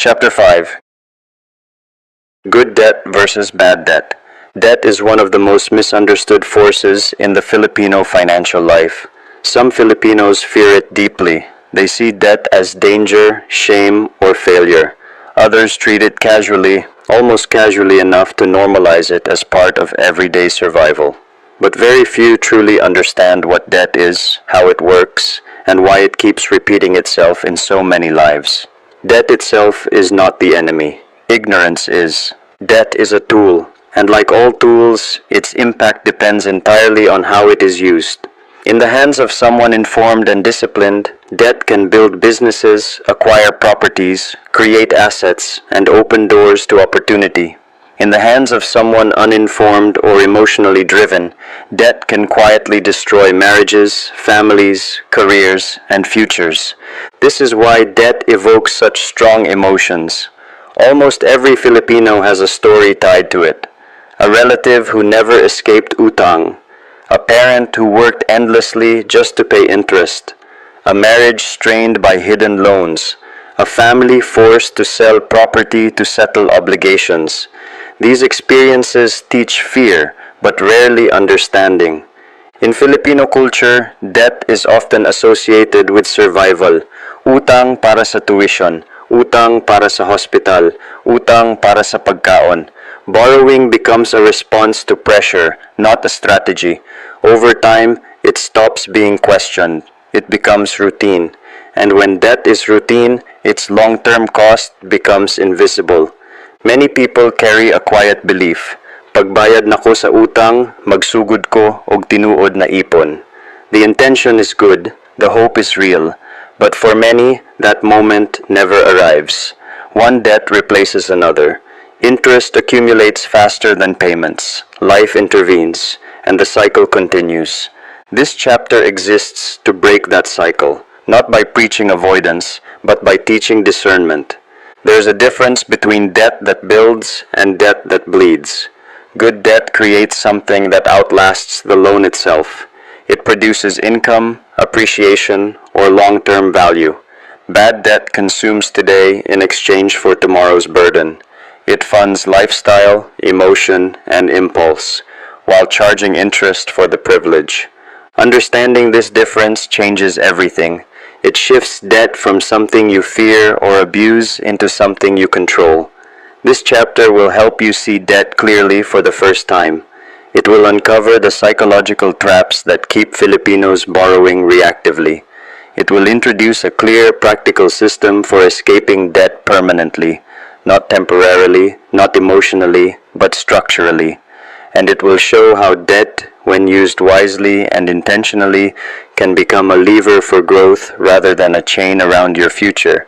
Chapter 5. Good debt versus bad debt. Debt is one of the most misunderstood forces in the Filipino financial life. Some Filipinos fear it deeply. They see debt as danger, shame, or failure. Others treat it casually, almost casually enough to normalize it as part of everyday survival. But very few truly understand what debt is, how it works, and why it keeps repeating itself in so many lives. Debt itself is not the enemy. Ignorance is. Debt is a tool, and like all tools, its impact depends entirely on how it is used. In the hands of someone informed and disciplined, debt can build businesses, acquire properties, create assets, and open doors to opportunity. In the hands of someone uninformed or emotionally driven, debt can quietly destroy marriages, families, careers, and futures. This is why debt evokes such strong emotions. Almost every Filipino has a story tied to it. A relative who never escaped utang. A parent who worked endlessly just to pay interest. A marriage strained by hidden loans. A family forced to sell property to settle obligations. These experiences teach fear, but rarely understanding. In Filipino culture, debt is often associated with survival. Utang para sa tuition. Utang para sa hospital, utang para sa pagkaon. Borrowing becomes a response to pressure, not a strategy. Over time, it stops being questioned. It becomes routine. And when debt is routine, its long-term cost becomes invisible. Many people carry a quiet belief. Pagbayad nako sa utang, magsugod ko og tinuod na ipon. The intention is good, the hope is real. But for many, that moment never arrives. One debt replaces another. Interest accumulates faster than payments. Life intervenes, and the cycle continues. This chapter exists to break that cycle, not by preaching avoidance, but by teaching discernment. There's a difference between debt that builds and debt that bleeds. Good debt creates something that outlasts the loan itself. It produces income, appreciation, or long-term value. Bad debt consumes today in exchange for tomorrow's burden. It funds lifestyle, emotion, and impulse, while charging interest for the privilege. Understanding this difference changes everything. It shifts debt from something you fear or abuse into something you control. This chapter will help you see debt clearly for the first time. It will uncover the psychological traps that keep Filipinos borrowing reactively. It will introduce a clear, practical system for escaping debt permanently, not temporarily, not emotionally, but structurally. And it will show how debt, when used wisely and intentionally, can become a lever for growth rather than a chain around your future.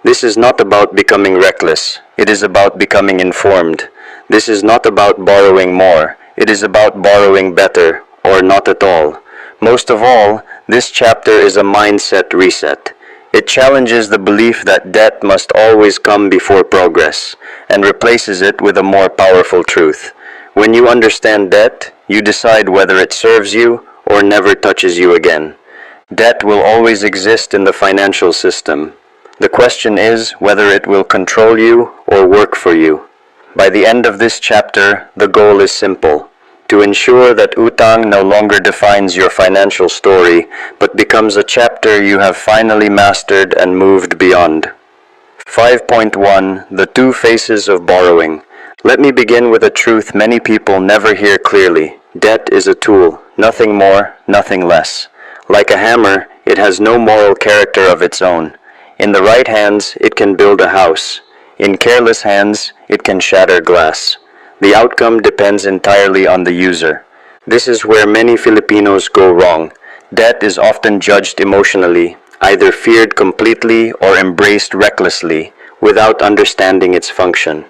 This is not about becoming reckless. It is about becoming informed. This is not about borrowing more. It is about borrowing better, or not at all. Most of all, this chapter is a mindset reset. It challenges the belief that debt must always come before progress, and replaces it with a more powerful truth. When you understand debt, you decide whether it serves you or never touches you again. Debt will always exist in the financial system. The question is whether it will control you or work for you. By the end of this chapter, the goal is simple: to ensure that utang no longer defines your financial story, but becomes a chapter you have finally mastered and moved beyond. 5.1 The Two Faces of Borrowing. Let me begin with a truth many people never hear clearly. Debt is a tool, nothing more, nothing less. Like a hammer, it has no moral character of its own. In the right hands, it can build a house. In careless hands, it can shatter glass. The outcome depends entirely on the user. This is where many Filipinos go wrong. Debt is often judged emotionally, either feared completely or embraced recklessly, without understanding its function.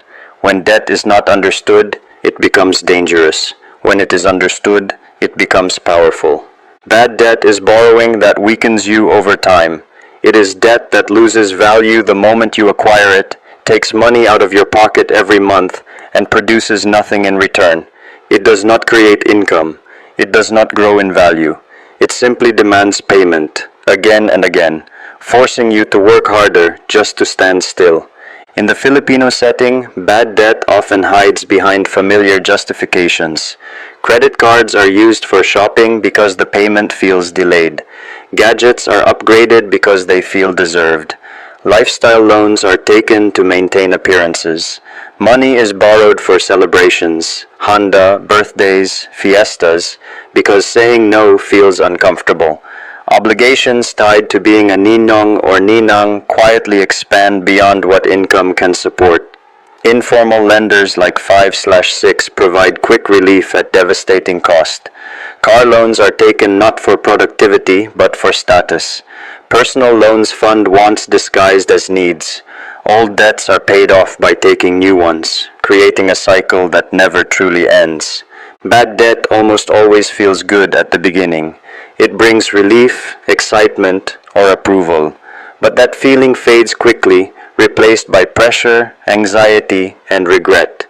When debt is not understood, it becomes dangerous. When it is understood, it becomes powerful. Bad debt is borrowing that weakens you over time. It is debt that loses value the moment you acquire it, takes money out of your pocket every month, and produces nothing in return. It does not create income. It does not grow in value. It simply demands payment, again and again, forcing you to work harder just to stand still. In the Filipino setting, bad debt often hides behind familiar justifications. Credit cards are used for shopping because the payment feels delayed. Gadgets are upgraded because they feel deserved. Lifestyle loans are taken to maintain appearances. Money is borrowed for celebrations, Honda, birthdays, fiestas, because saying no feels uncomfortable. Obligations tied to being a ninong or ninang quietly expand beyond what income can support. Informal lenders like 5/6 provide quick relief at devastating cost. Car loans are taken not for productivity but for status. Personal loans fund wants disguised as needs. Old debts are paid off by taking new ones, creating a cycle that never truly ends. Bad debt almost always feels good at the beginning. It brings relief, excitement, or approval. But that feeling fades quickly, replaced by pressure, anxiety, and regret.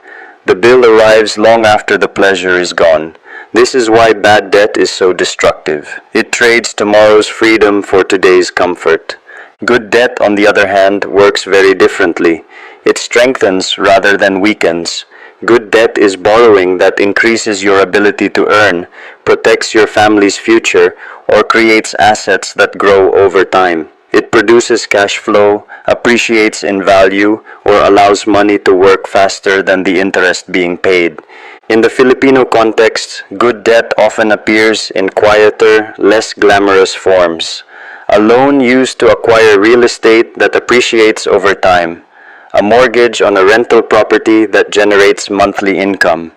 The bill arrives long after the pleasure is gone. This is why bad debt is so destructive. It trades tomorrow's freedom for today's comfort. Good debt, on the other hand, works very differently. It strengthens rather than weakens. Good debt is borrowing that increases your ability to earn, protects your family's future, or creates assets that grow over time. It produces cash flow, appreciates in value, or allows money to work faster than the interest being paid. In the Filipino context, good debt often appears in quieter, less glamorous forms. A loan used to acquire real estate that appreciates over time. A mortgage on a rental property that generates monthly income.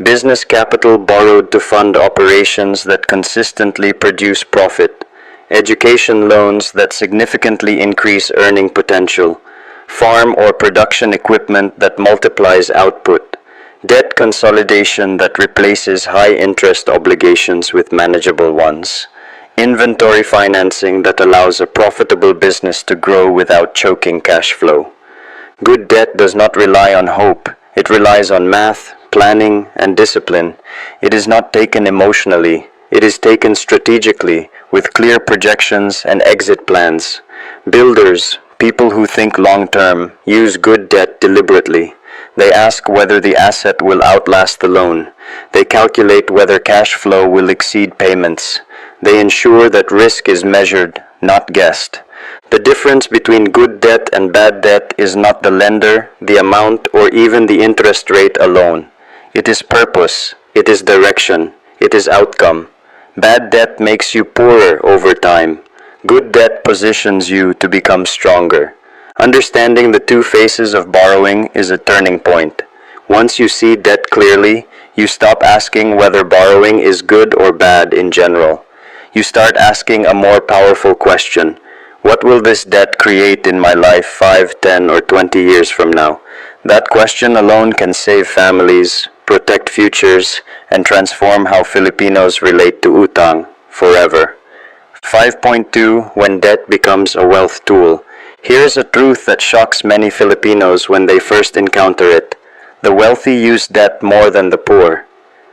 Business capital borrowed to fund operations that consistently produce profit. Education loans that significantly increase earning potential. Farm or production equipment that multiplies output. Debt consolidation that replaces high-interest obligations with manageable ones. Inventory financing that allows a profitable business to grow without choking cash flow. Good debt does not rely on hope. It relies on math, planning, and discipline. It is not taken emotionally. It is taken strategically, with clear projections and exit plans. Builders, people who think long-term, use good debt deliberately. They ask whether the asset will outlast the loan. They calculate whether cash flow will exceed payments. They ensure that risk is measured, not guessed. The difference between good debt and bad debt is not the lender, the amount, or even the interest rate alone. It is purpose, it is direction, it is outcome. Bad debt makes you poorer over time. Good debt positions you to become stronger. Understanding the two faces of borrowing is a turning point. Once you see debt clearly, you stop asking whether borrowing is good or bad in general. You start asking a more powerful question. What will this debt create in my life 5, 10, or 20 years from now? That question alone can save families, protect futures, and transform how Filipinos relate to utang forever. 5.2 When debt becomes a wealth tool. Here's a truth that shocks many Filipinos when they first encounter it. The wealthy use debt more than the poor.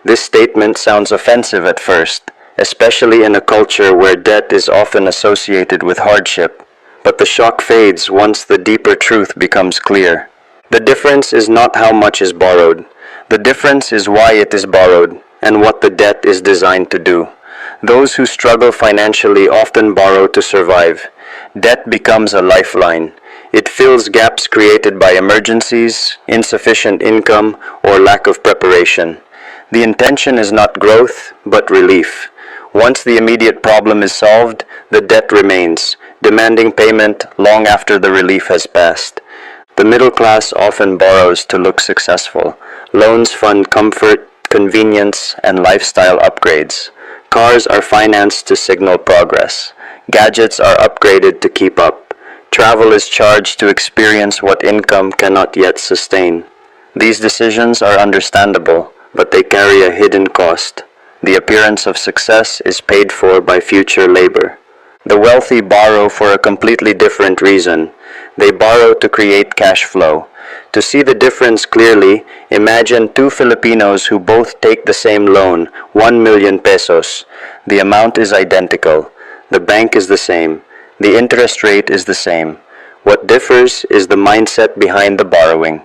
This statement sounds offensive at first, especially in a culture where debt is often associated with hardship. But the shock fades once the deeper truth becomes clear. The difference is not how much is borrowed. The difference is why it is borrowed and what the debt is designed to do. Those who struggle financially often borrow to survive. Debt becomes a lifeline. It fills gaps created by emergencies, insufficient income, or lack of preparation. The intention is not growth, but relief. Once the immediate problem is solved, the debt remains, demanding payment long after the relief has passed. The middle class often borrows to look successful. Loans fund comfort, convenience, and lifestyle upgrades. Cars are financed to signal progress. Gadgets are upgraded to keep up. Travel is charged to experience what income cannot yet sustain. These decisions are understandable, but they carry a hidden cost. The appearance of success is paid for by future labor. The wealthy borrow for a completely different reason. They borrow to create cash flow. To see the difference clearly, imagine two Filipinos who both take the same loan, 1 million pesos. The amount is identical. The bank is the same. The interest rate is the same. What differs is the mindset behind the borrowing.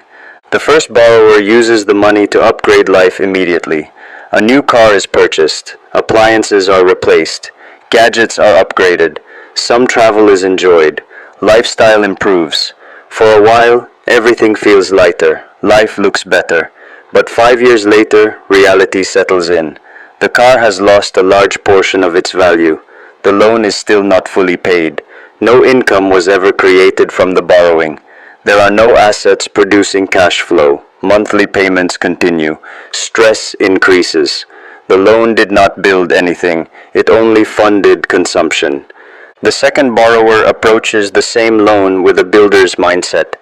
The first borrower uses the money to upgrade life immediately. A new car is purchased, appliances are replaced, gadgets are upgraded, some travel is enjoyed, lifestyle improves. For a while, everything feels lighter, life looks better. But 5 years later, reality settles in. The car has lost a large portion of its value. The loan is still not fully paid. No income was ever created from the borrowing. There are no assets producing cash flow. Monthly payments continue. Stress increases. The loan did not build anything. It only funded consumption. The second borrower approaches the same loan with a builder's mindset.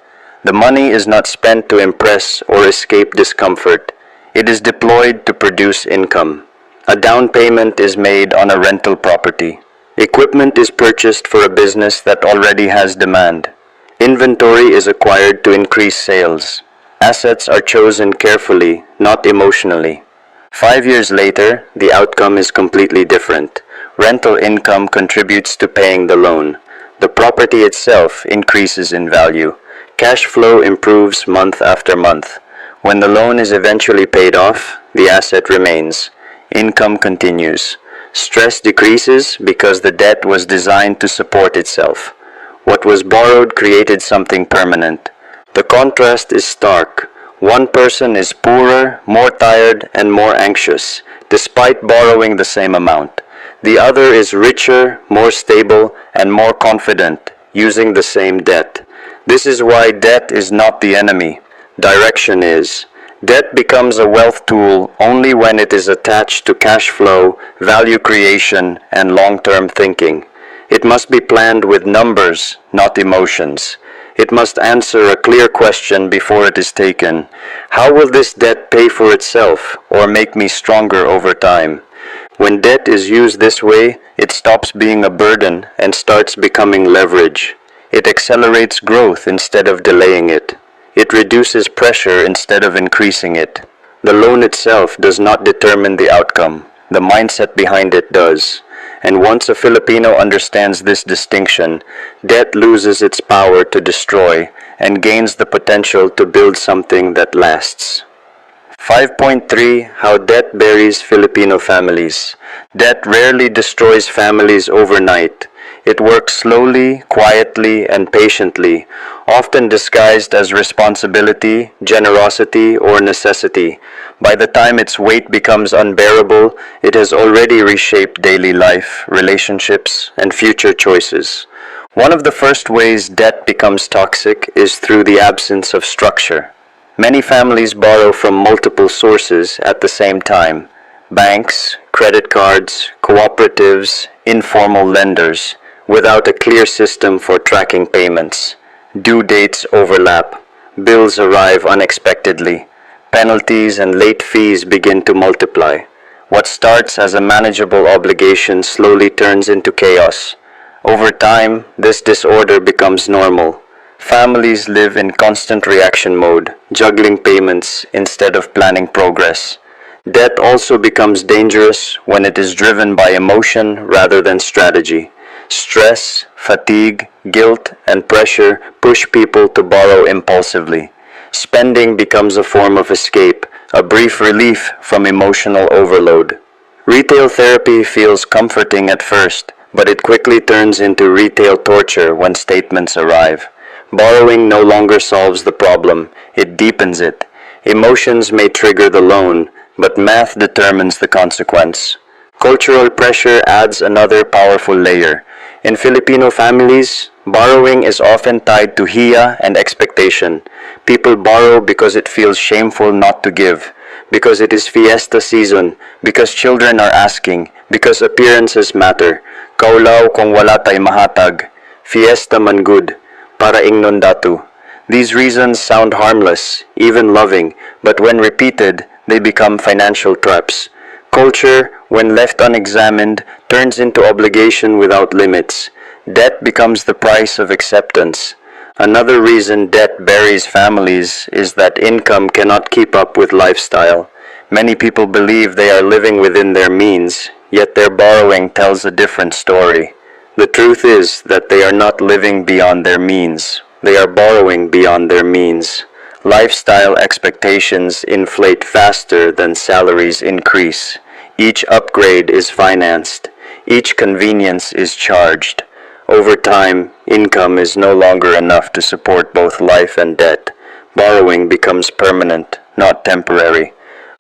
The money is not spent to impress or escape discomfort. It is deployed to produce income. A down payment is made on a rental property. Equipment is purchased for a business that already has demand. Inventory is acquired to increase sales. Assets are chosen carefully, not emotionally. 5 years later, the outcome is completely different. Rental income contributes to paying the loan. The property itself increases in value. Cash flow improves month after month. When the loan is eventually paid off, the asset remains. Income continues. Stress decreases because the debt was designed to support itself. What was borrowed created something permanent. The contrast is stark. One person is poorer, more tired, and more anxious, despite borrowing the same amount. The other is richer, more stable, and more confident, using the same debt. This is why debt is not the enemy. Direction is. Debt becomes a wealth tool only when it is attached to cash flow, value creation, and long-term thinking. It must be planned with numbers, not emotions. It must answer a clear question before it is taken. How will this debt pay for itself or make me stronger over time? When debt is used this way, it stops being a burden and starts becoming leverage. It accelerates growth instead of delaying it. It reduces pressure instead of increasing it. The loan itself does not determine the outcome. The mindset behind it does. And once a Filipino understands this distinction, debt loses its power to destroy and gains the potential to build something that lasts. 5.3 How Debt Buries Filipino Families. Debt rarely destroys families overnight. It works slowly, quietly, and patiently, often disguised as responsibility, generosity, or necessity. By the time its weight becomes unbearable, it has already reshaped daily life, relationships, and future choices. One of the first ways debt becomes toxic is through the absence of structure. Many families borrow from multiple sources at the same time: banks, credit cards, cooperatives, informal lenders, without a clear system for tracking payments. Due dates overlap, bills arrive unexpectedly, penalties and late fees begin to multiply. What starts as a manageable obligation slowly turns into chaos. Over time, this disorder becomes normal. Families live in constant reaction mode, juggling payments instead of planning progress. Debt also becomes dangerous when it is driven by emotion rather than strategy. Stress, fatigue, guilt, and pressure push people to borrow impulsively. Spending becomes a form of escape, a brief relief from emotional overload. Retail therapy feels comforting at first, but it quickly turns into retail torture when statements arrive. Borrowing no longer solves the problem, it deepens it. Emotions may trigger the loan, but math determines the consequence. Cultural pressure adds another powerful layer. In Filipino families, borrowing is often tied to hiya and expectation. People borrow because it feels shameful not to give, because it is fiesta season, because children are asking, because appearances matter. Kaulaw kung wala tay mahatag, fiesta man good, para ingnon datu. These reasons sound harmless, even loving, but when repeated, they become financial traps. Culture, when left unexamined, turns into obligation without limits. Debt becomes the price of acceptance. Another reason debt buries families is that income cannot keep up with lifestyle. Many people believe they are living within their means, yet their borrowing tells a different story. The truth is that they are not living beyond their means. They are borrowing beyond their means. Lifestyle expectations inflate faster than salaries increase. Each upgrade is financed. Each convenience is charged. Over time, income is no longer enough to support both life and debt. Borrowing becomes permanent, not temporary.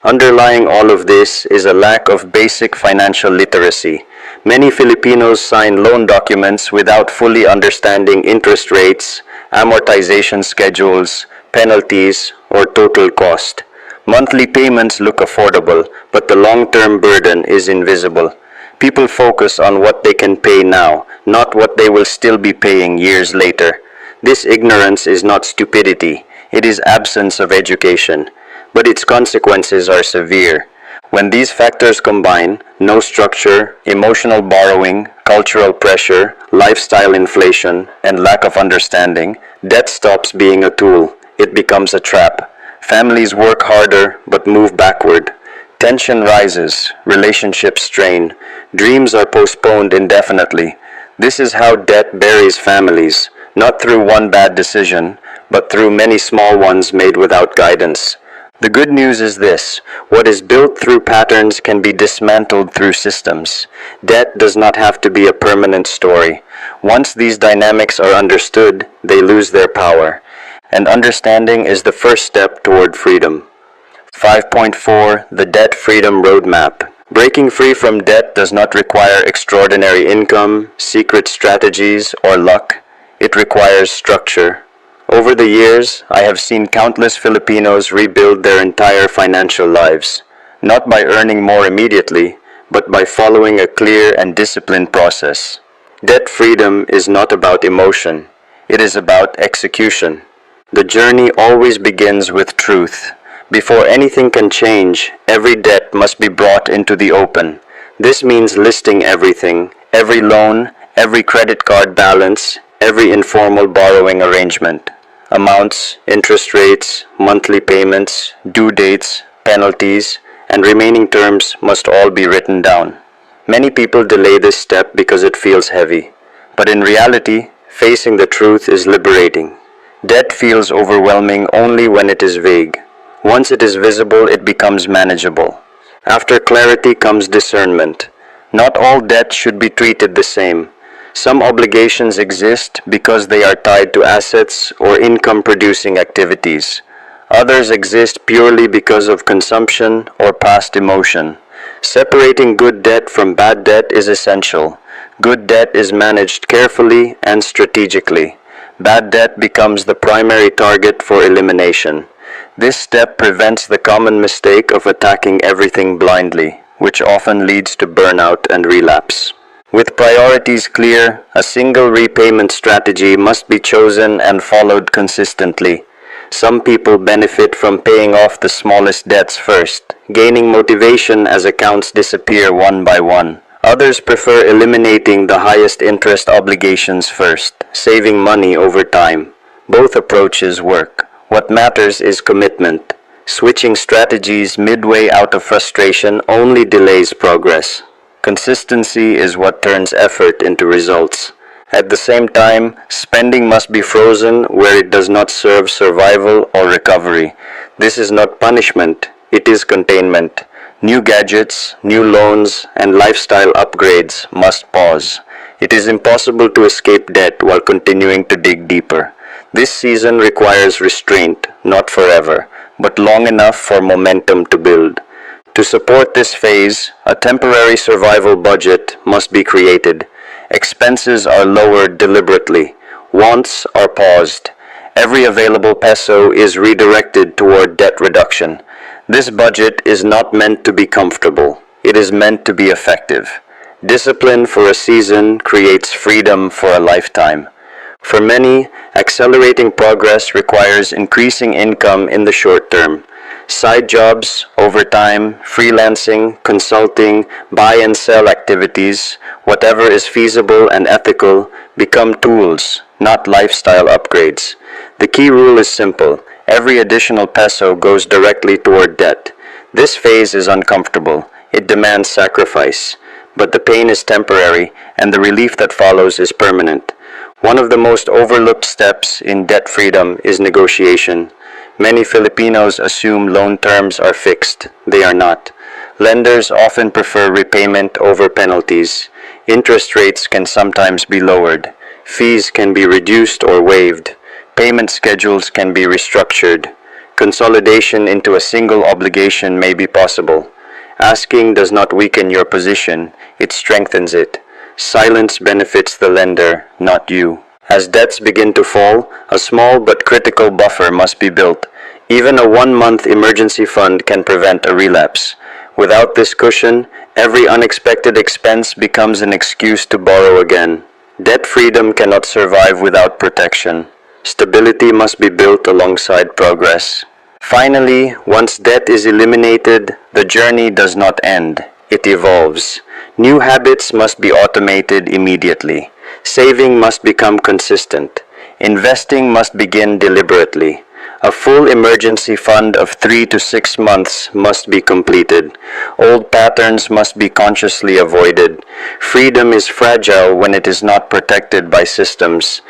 Underlying all of this is a lack of basic financial literacy. Many Filipinos sign loan documents without fully understanding interest rates, amortization schedules, penalties, or total cost. Monthly payments look affordable, but the long-term burden is invisible. People focus on what they can pay now, not what they will still be paying years later. This ignorance is not stupidity, it is absence of education. But its consequences are severe. When these factors combine, no structure, emotional borrowing, cultural pressure, lifestyle inflation, and lack of understanding, debt stops being a tool. It becomes a trap. Families work harder but move backward. Tension rises, relationships strain, dreams are postponed indefinitely. This is how debt buries families, not through one bad decision, but through many small ones made without guidance. The good news is this: what is built through patterns can be dismantled through systems. Debt does not have to be a permanent story. Once these dynamics are understood, they lose their power. And understanding is the first step toward freedom. 5.4 The Debt Freedom Roadmap. Breaking free from debt does not require extraordinary income, secret strategies, or luck. It requires structure. Over the years, I have seen countless Filipinos rebuild their entire financial lives, not by earning more immediately, but by following a clear and disciplined process. Debt freedom is not about emotion, it is about execution. The journey always begins with truth. Before anything can change, every debt must be brought into the open. This means listing everything, every loan, every credit card balance, every informal borrowing arrangement. Amounts, interest rates, monthly payments, due dates, penalties, and remaining terms must all be written down. Many people delay this step because it feels heavy, but in reality, facing the truth is liberating. Debt feels overwhelming only when it is vague. Once it is visible, it becomes manageable. After clarity comes discernment. Not all debt should be treated the same. Some obligations exist because they are tied to assets or income-producing activities. Others exist purely because of consumption or past emotion. Separating good debt from bad debt is essential. Good debt is managed carefully and strategically. Bad debt becomes the primary target for elimination. This step prevents the common mistake of attacking everything blindly, which often leads to burnout and relapse. With priorities clear, a single repayment strategy must be chosen and followed consistently. Some people benefit from paying off the smallest debts first, gaining motivation as accounts disappear one by one. Others prefer eliminating the highest interest obligations first, saving money over time. Both approaches work. What matters is commitment. Switching strategies midway out of frustration only delays progress. Consistency is what turns effort into results. At the same time, spending must be frozen where it does not serve survival or recovery. This is not punishment, it is containment. New gadgets, new loans, and lifestyle upgrades must pause. It is impossible to escape debt while continuing to dig deeper. This season requires restraint, not forever, but long enough for momentum to build. To support this phase, a temporary survival budget must be created. Expenses are lowered deliberately. Wants are paused. Every available peso is redirected toward debt reduction. This budget is not meant to be comfortable. It is meant to be effective. Discipline for a season creates freedom for a lifetime. For many, accelerating progress requires increasing income in the short term. Side jobs, overtime, freelancing, consulting, buy and sell activities, whatever is feasible and ethical, become tools, not lifestyle upgrades. The key rule is simple. Every additional peso goes directly toward debt. This phase is uncomfortable. It demands sacrifice. but the pain is temporary and the relief that follows is permanent. One of the most overlooked steps in debt freedom is negotiation. Many Filipinos assume loan terms are fixed. They are not. Lenders often prefer repayment over penalties. Interest rates can sometimes be lowered. Fees can be reduced or waived. Payment schedules can be restructured. Consolidation into a single obligation may be possible. Asking does not weaken your position, it strengthens it. Silence benefits the lender, not you. As debts begin to fall, a small but critical buffer must be built. Even a 1-month emergency fund can prevent a relapse. Without this cushion, every unexpected expense becomes an excuse to borrow again. Debt freedom cannot survive without protection. Stability must be built alongside progress. Finally, once debt is eliminated, the journey does not end. It evolves. New habits must be automated immediately. Saving must become consistent. Investing must begin deliberately. A full emergency fund of 3 to 6 months must be completed. Old patterns must be consciously avoided. Freedom is fragile when it is not protected by systems.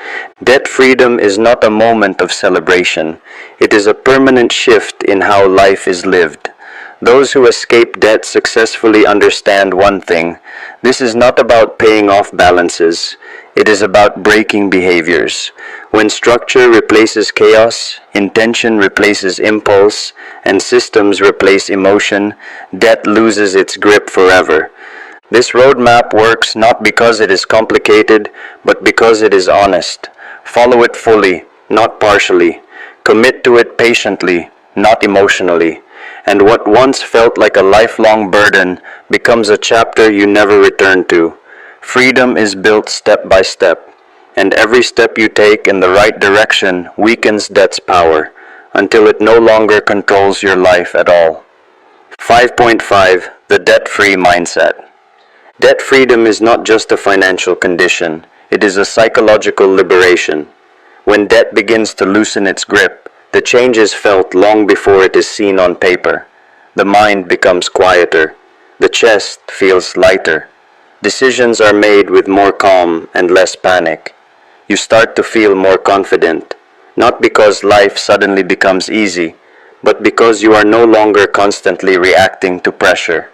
Debt freedom is not a moment of celebration. It is a permanent shift in how life is lived. Those who escape debt successfully understand one thing. This is not about paying off balances. It is about breaking behaviors. When structure replaces chaos, intention replaces impulse, and systems replace emotion, debt loses its grip forever. This roadmap works not because it is complicated, but because it is honest. Follow it fully, not partially. Commit to it patiently, not emotionally. And what once felt like a lifelong burden becomes a chapter you never return to. Freedom is built step by step, and every step you take in the right direction weakens debt's power until it no longer controls your life at all. 5.5. The Debt-Free Mindset. Debt freedom is not just a financial condition, it is a psychological liberation. When debt begins to loosen its grip, the change is felt long before it is seen on paper. The mind becomes quieter. The chest feels lighter. Decisions are made with more calm and less panic. You start to feel more confident, not because life suddenly becomes easy, but because you are no longer constantly reacting to pressure.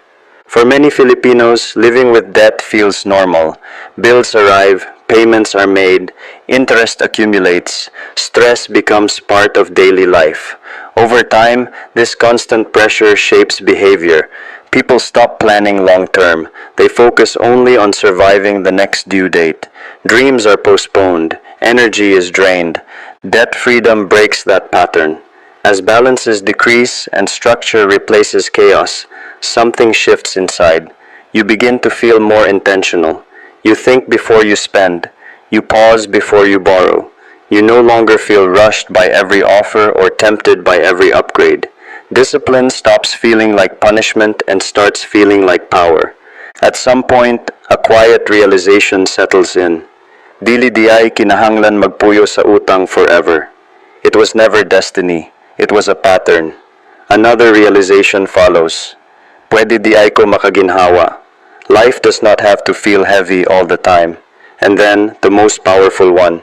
For many Filipinos, living with debt feels normal. Bills arrive, payments are made, interest accumulates, stress becomes part of daily life. Over time, this constant pressure shapes behavior. People stop planning long term. They focus only on surviving the next due date. Dreams are postponed. Energy is drained. Debt freedom breaks that pattern. As balances decrease and structure replaces chaos, something shifts inside. You begin to feel more intentional. You think before you spend. You pause before you borrow. You no longer feel rushed by every offer or tempted by every upgrade. Discipline stops feeling like punishment and starts feeling like power. At some point, a quiet realization settles in. Dili di ay kinahanglan magpuyo sa utang forever. It was never destiny. It was a pattern. Another realization follows. Pwede di ay ko makaginhawa. Life does not have to feel heavy all the time. And then, the most powerful one.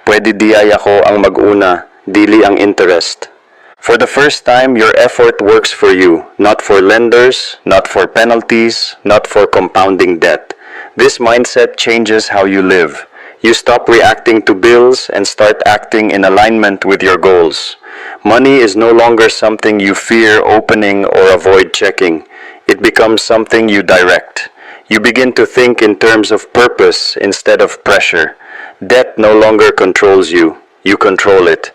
Pwede di ay ako ang mag-una, dili ang interest. For the first time, your effort works for you, not for lenders, not for penalties, not for compounding debt. This mindset changes how you live. You stop reacting to bills and start acting in alignment with your goals. Money is no longer something you fear opening or avoid checking. It becomes something you direct. You begin to think in terms of purpose instead of pressure. Debt no longer controls you. You control it.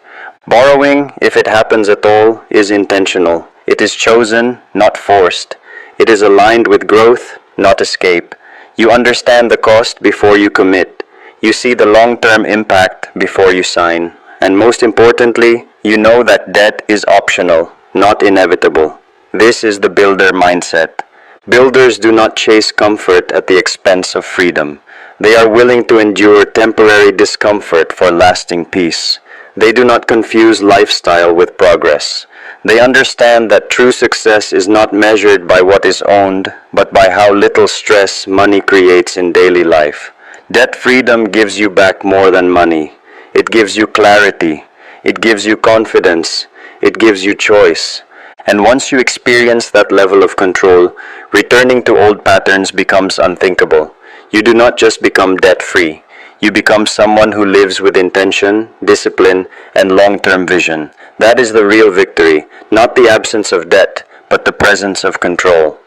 Borrowing, if it happens at all, is intentional. It is chosen, not forced. It is aligned with growth, not escape. You understand the cost before you commit. You see the long-term impact before you sign. And most importantly, you know that debt is optional, not inevitable. This is the builder mindset. Builders do not chase comfort at the expense of freedom. They are willing to endure temporary discomfort for lasting peace. They do not confuse lifestyle with progress. They understand that true success is not measured by what is owned, but by how little stress money creates in daily life. Debt freedom gives you back more than money. It gives you clarity. It gives you confidence. It gives you choice. And once you experience that level of control, returning to old patterns becomes unthinkable. You do not just become debt-free. You become someone who lives with intention, discipline, and long-term vision. That is the real victory, not the absence of debt, but the presence of control.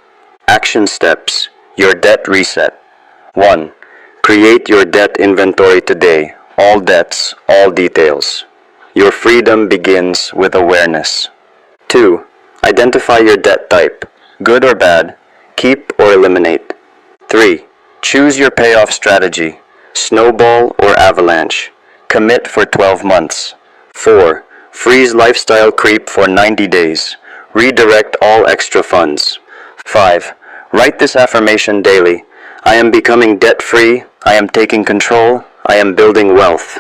Action steps. Your debt reset. 1. Create your debt inventory today. All debts, all details. Your freedom begins with awareness. 2. Identify your debt type. Good or bad. Keep or eliminate. 3. Choose your payoff strategy. Snowball or avalanche. Commit for 12 months. 4. Freeze lifestyle creep for 90 days. Redirect all extra funds. 5. Write this affirmation daily. I am becoming debt-free. I am taking control. I am building wealth.